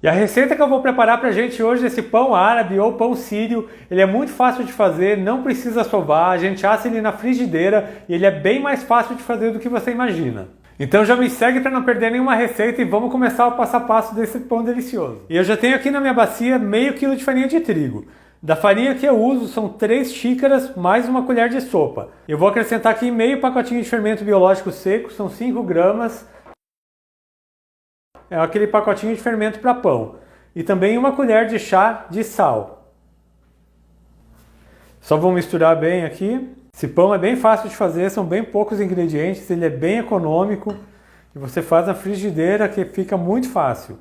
E a receita que eu vou preparar pra gente hoje é esse pão árabe ou pão sírio. Ele é muito fácil de fazer, não precisa sovar, a gente assa ele na frigideira e ele é bem mais fácil de fazer do que você imagina. Então já me segue para não perder nenhuma receita e vamos começar o passo a passo desse pão delicioso. E eu já tenho aqui na minha bacia meio quilo de farinha de trigo. Da farinha que eu uso são 3 xícaras mais uma colher de sopa. Eu vou acrescentar aqui meio pacotinho de fermento biológico seco, são 5 gramas. É aquele pacotinho de fermento para pão. E também uma colher de chá de sal. Só vou misturar bem aqui. Esse pão é bem fácil de fazer, são bem poucos ingredientes, ele é bem econômico. E você faz na frigideira que fica muito fácil.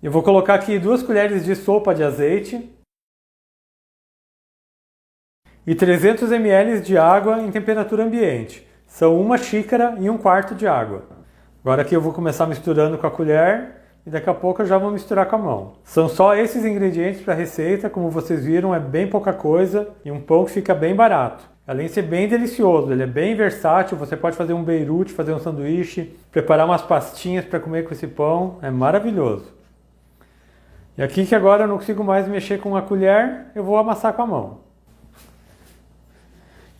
Eu vou colocar aqui 2 colheres de sopa de azeite. E 300 ml de água em temperatura ambiente. São 1 xícara e 1/4 de água. Agora aqui eu vou começar misturando com a colher e daqui a pouco eu já vou misturar com a mão. São só esses ingredientes para a receita, como vocês viram é bem pouca coisa e um pão que fica bem barato. Além de ser bem delicioso, ele é bem versátil, você pode fazer um beirute, fazer um sanduíche, preparar umas pastinhas para comer com esse pão, é maravilhoso. E aqui que agora eu não consigo mais mexer com a colher, eu vou amassar com a mão.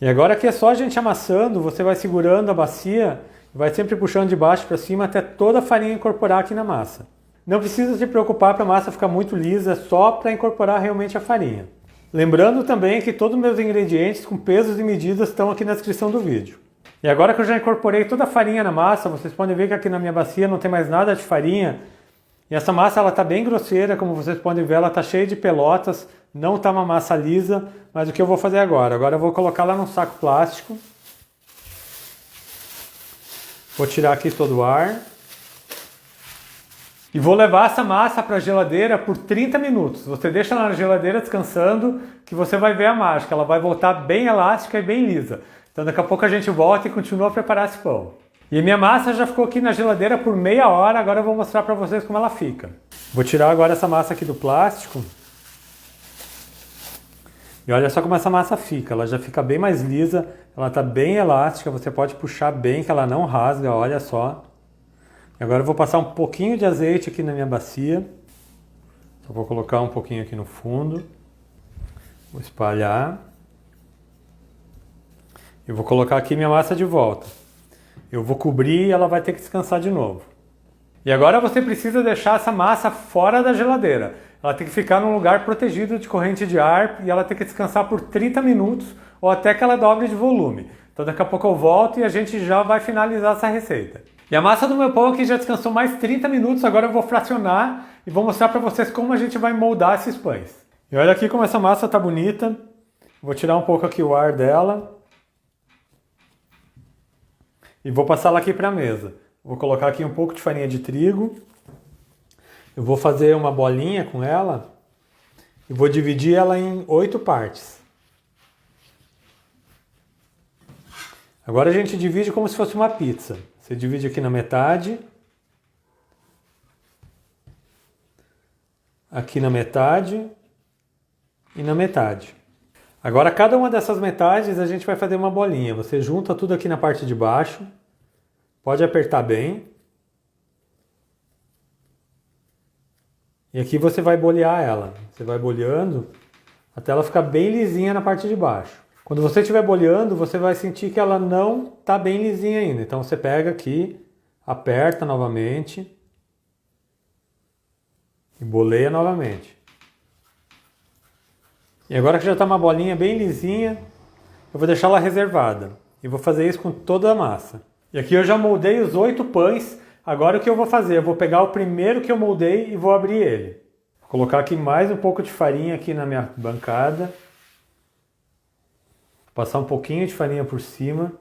E agora aqui é só a gente amassando, você vai segurando a bacia, vai sempre puxando de baixo para cima até toda a farinha incorporar aqui na massa. Não precisa se preocupar para a massa ficar muito lisa, só para incorporar realmente a farinha. Lembrando também que todos os meus ingredientes com pesos e medidas estão aqui na descrição do vídeo. E agora que eu já incorporei toda a farinha na massa, vocês podem ver que aqui na minha bacia não tem mais nada de farinha. E essa massa ela está bem grosseira, como vocês podem ver, ela está cheia de pelotas, não está uma massa lisa, mas o que eu vou fazer agora? Agora eu vou colocar lá num saco plástico. Vou tirar aqui todo o ar. E vou levar essa massa para a geladeira por 30 minutos. Você deixa ela na geladeira descansando, que você vai ver a mágica. Ela vai voltar bem elástica e bem lisa. Então daqui a pouco a gente volta e continua a preparar esse pão. E a minha massa já ficou aqui na geladeira por meia hora. Agora eu vou mostrar para vocês como ela fica. Vou tirar agora essa massa aqui do plástico. E olha só como essa massa fica. Ela já fica bem mais lisa. Ela está bem elástica. Você pode puxar bem que ela não rasga. Olha só. Agora eu vou passar um pouquinho de azeite aqui na minha bacia. Só vou colocar um pouquinho aqui no fundo. Vou espalhar. Eu vou colocar aqui minha massa de volta. Eu vou cobrir e ela vai ter que descansar de novo. E agora você precisa deixar essa massa fora da geladeira. Ela tem que ficar num lugar protegido de corrente de ar e ela tem que descansar por 30 minutos ou até que ela dobre de volume. Então daqui a pouco eu volto e a gente já vai finalizar essa receita. E a massa do meu pão aqui já descansou mais 30 minutos, agora eu vou fracionar e vou mostrar para vocês como a gente vai moldar esses pães. E olha aqui como essa massa tá bonita. Vou tirar um pouco aqui o ar dela. E vou passar ela aqui para a mesa. Vou colocar aqui um pouco de farinha de trigo. Eu vou fazer uma bolinha com ela e vou dividir ela em 8 partes. Agora a gente divide como se fosse uma pizza. Você divide aqui na metade, aqui na metade e na metade. Agora cada uma dessas metades a gente vai fazer uma bolinha. Você junta tudo aqui na parte de baixo, pode apertar bem. E aqui você vai bolear ela. Você vai boleando até ela ficar bem lisinha na parte de baixo. Quando você estiver boleando, você vai sentir que ela não está bem lisinha ainda. Então você pega aqui, aperta novamente e boleia novamente. E agora que já está uma bolinha bem lisinha, eu vou deixar ela reservada. E vou fazer isso com toda a massa. E aqui eu já moldei os 8 pães. Agora o que eu vou fazer? Eu vou pegar o primeiro que eu moldei e vou abrir ele. Vou colocar aqui mais um pouco de farinha aqui na minha bancada. Passar um pouquinho de farinha por cima.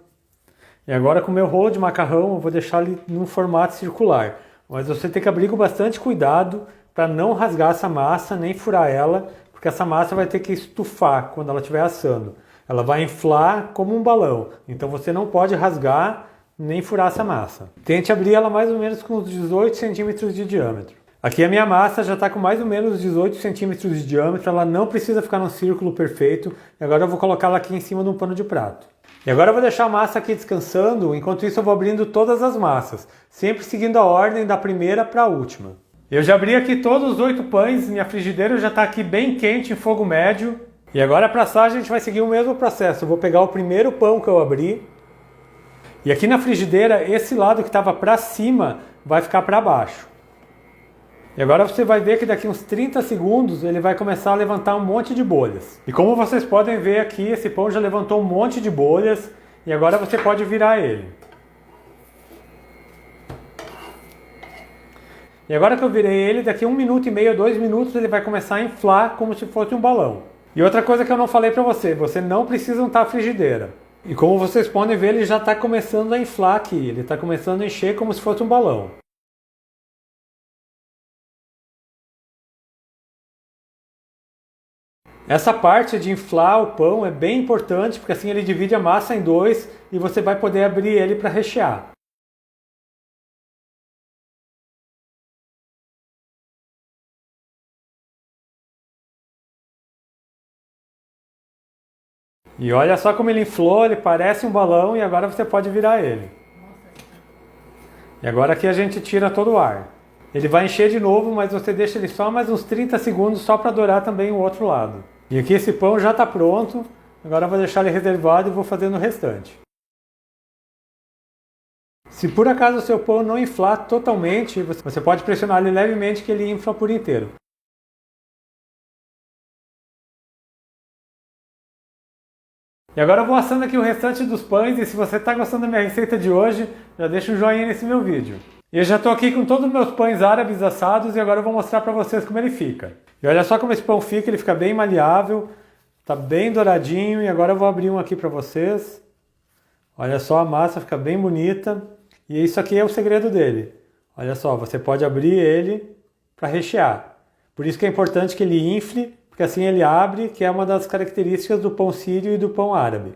E agora com o meu rolo de macarrão eu vou deixar ele num formato circular. Mas você tem que abrir com bastante cuidado para não rasgar essa massa, nem furar ela, porque essa massa vai ter que estufar quando ela estiver assando. Ela vai inflar como um balão, então você não pode rasgar nem furar essa massa. Tente abrir ela mais ou menos com uns 18 centímetros de diâmetro. Aqui a minha massa já está com mais ou menos 18 centímetros de diâmetro, ela não precisa ficar num círculo perfeito. E agora eu vou colocá-la aqui em cima de um pano de prato. E agora eu vou deixar a massa aqui descansando, enquanto isso eu vou abrindo todas as massas, sempre seguindo a ordem da primeira para a última. Eu já abri aqui todos os 8 pães, minha frigideira já está aqui bem quente em fogo médio. E agora para assar a gente vai seguir o mesmo processo. Eu vou pegar o primeiro pão que eu abri. E aqui na frigideira, esse lado que estava para cima vai ficar para baixo. E agora você vai ver que daqui uns 30 segundos ele vai começar a levantar um monte de bolhas. E como vocês podem ver aqui, esse pão já levantou um monte de bolhas. E agora você pode virar ele. E agora que eu virei ele, daqui 1 minuto e meio, 2 minutos, ele vai começar a inflar como se fosse um balão. E outra coisa que eu não falei para você não precisa untar a frigideira. E como vocês podem ver, ele já está começando a inflar aqui, ele está começando a encher como se fosse um balão. Essa parte de inflar o pão é bem importante, porque assim ele divide a massa em 2 e você vai poder abrir ele para rechear. E olha só como ele inflou, ele parece um balão e agora você pode virar ele. E agora aqui a gente tira todo o ar. Ele vai encher de novo, mas você deixa ele só mais uns 30 segundos só para dourar também o outro lado. E aqui esse pão já está pronto, agora eu vou deixar ele reservado e vou fazendo o restante. Se por acaso o seu pão não inflar totalmente, você pode pressionar ele levemente que ele infla por inteiro. E agora eu vou assando aqui o restante dos pães e se você está gostando da minha receita de hoje, já deixa um joinha nesse meu vídeo. E eu já estou aqui com todos os meus pães árabes assados e agora eu vou mostrar para vocês como ele fica. E olha só como esse pão fica, ele fica bem maleável, está bem douradinho e agora eu vou abrir um aqui para vocês. Olha só, a massa fica bem bonita e isso aqui é o segredo dele. Olha só, você pode abrir ele para rechear. Por isso que é importante que ele infle, porque assim ele abre, que é uma das características do pão sírio e do pão árabe.